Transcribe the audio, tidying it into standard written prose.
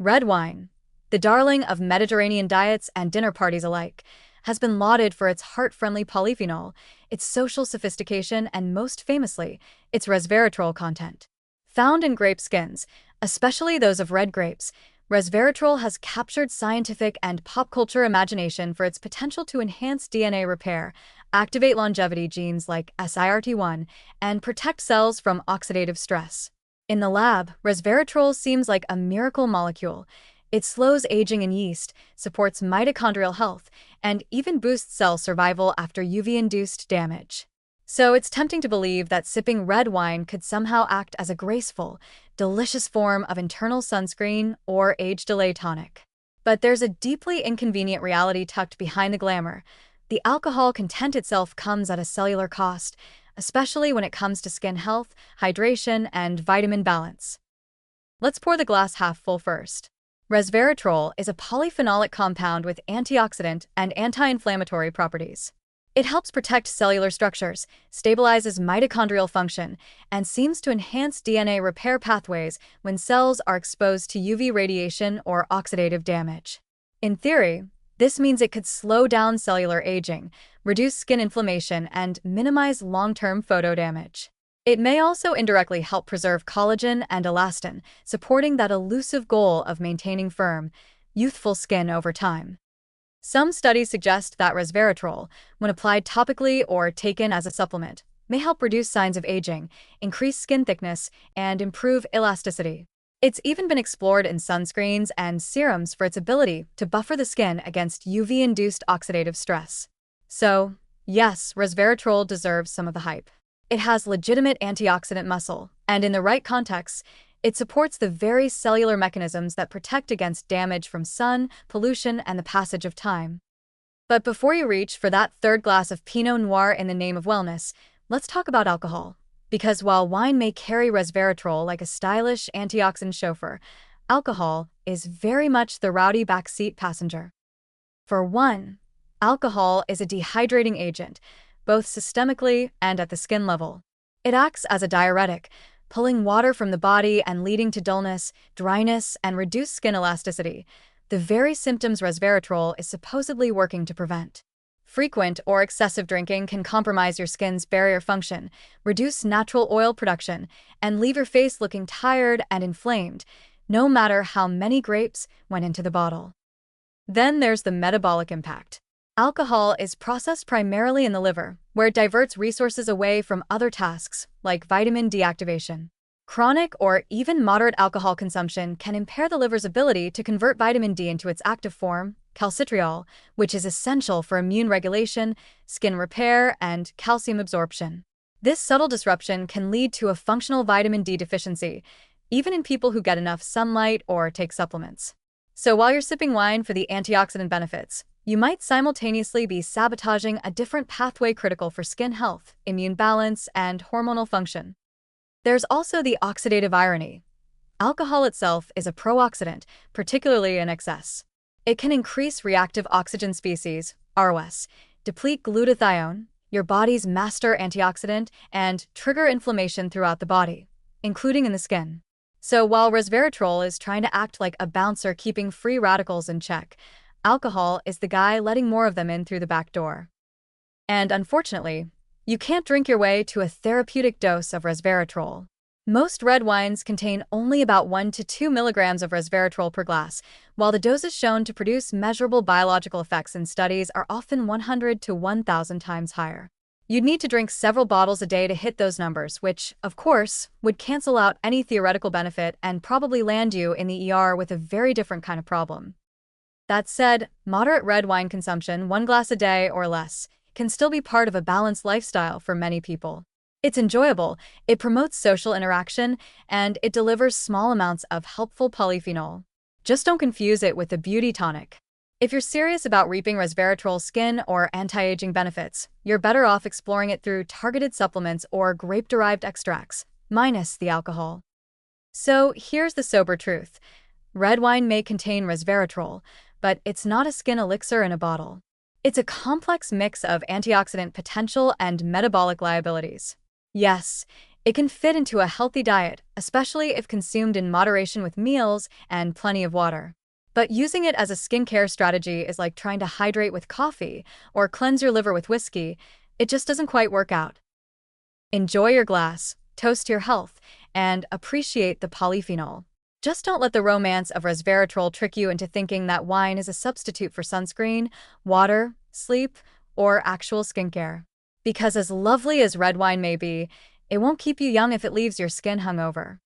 Red wine, the darling of Mediterranean diets and dinner parties alike, has been lauded for its heart-friendly polyphenol, its social sophistication, and most famously, its resveratrol content. Found in grape skins, especially those of red grapes, resveratrol has captured scientific and pop culture imagination for its potential to enhance DNA repair, activate longevity genes like SIRT1, and protect cells from oxidative stress. In the lab, resveratrol seems like a miracle molecule. It slows aging in yeast, supports mitochondrial health, and even boosts cell survival after UV-induced damage. So it's tempting to believe that sipping red wine could somehow act as a graceful, delicious form of internal sunscreen or age delay tonic. But there's a deeply inconvenient reality tucked behind the glamour. The alcohol content itself comes at a cellular cost, especially when it comes to skin health, hydration, and vitamin balance. Let's pour the glass half full first. Resveratrol is a polyphenolic compound with antioxidant and anti-inflammatory properties. It helps protect cellular structures, stabilizes mitochondrial function, and seems to enhance DNA repair pathways when cells are exposed to UV radiation or oxidative damage. In theory, this means it could slow down cellular aging, reduce skin inflammation, and minimize long-term photo damage. It may also indirectly help preserve collagen and elastin, supporting that elusive goal of maintaining firm, youthful skin over time. Some studies suggest that resveratrol, when applied topically or taken as a supplement, may help reduce signs of aging, increase skin thickness, and improve elasticity. It's even been explored in sunscreens and serums for its ability to buffer the skin against UV-induced oxidative stress. So, yes, resveratrol deserves some of the hype. It has legitimate antioxidant muscle, and in the right context, it supports the very cellular mechanisms that protect against damage from sun, pollution, and the passage of time. But before you reach for that third glass of Pinot Noir in the name of wellness, let's talk about alcohol. Because while wine may carry resveratrol like a stylish antioxidant chauffeur, alcohol is very much the rowdy backseat passenger. For one, alcohol is a dehydrating agent, both systemically and at the skin level. It acts as a diuretic, pulling water from the body and leading to dullness, dryness, and reduced skin elasticity, the very symptoms resveratrol is supposedly working to prevent. Frequent or excessive drinking can compromise your skin's barrier function, reduce natural oil production, and leave your face looking tired and inflamed, no matter how many grapes went into the bottle. Then there's the metabolic impact. Alcohol is processed primarily in the liver, where it diverts resources away from other tasks, like vitamin D activation. Chronic or even moderate alcohol consumption can impair the liver's ability to convert vitamin D into its active form, calcitriol, which is essential for immune regulation, skin repair, and calcium absorption. This subtle disruption can lead to a functional vitamin D deficiency, even in people who get enough sunlight or take supplements. So while you're sipping wine for the antioxidant benefits, you might simultaneously be sabotaging a different pathway critical for skin health, immune balance, and hormonal function. There's also the oxidative irony. Alcohol itself is a pro-oxidant, particularly in excess. It can increase reactive oxygen species, ROS, deplete glutathione, your body's master antioxidant, and trigger inflammation throughout the body, including in the skin. So while resveratrol is trying to act like a bouncer keeping free radicals in check, alcohol is the guy letting more of them in through the back door. And unfortunately, you can't drink your way to a therapeutic dose of resveratrol. Most red wines contain only about 1 to 2 milligrams of resveratrol per glass, while the doses shown to produce measurable biological effects in studies are often 100 to 1,000 times higher. You'd need to drink several bottles a day to hit those numbers, which, of course, would cancel out any theoretical benefit and probably land you in the ER with a very different kind of problem. That said, moderate red wine consumption, 1 glass a day or less, can still be part of a balanced lifestyle for many people. It's enjoyable, it promotes social interaction, and it delivers small amounts of helpful polyphenol. Just don't confuse it with a beauty tonic. If you're serious about reaping resveratrol skin or anti-aging benefits, you're better off exploring it through targeted supplements or grape-derived extracts, minus the alcohol. So here's the sober truth. Red wine may contain resveratrol, but it's not a skin elixir in a bottle. It's a complex mix of antioxidant potential and metabolic liabilities. Yes, It can fit into a healthy diet, especially if consumed in moderation with meals and plenty of water. But using it as a skincare strategy is like trying to hydrate with coffee or cleanse your liver with whiskey. It just doesn't quite work out. Enjoy your glass, toast your health, and appreciate the polyphenol. Just don't let the romance of resveratrol trick you into thinking that wine is a substitute for sunscreen, water, sleep, or actual skincare. Because as lovely as red wine may be, it won't keep you young if it leaves your skin hungover.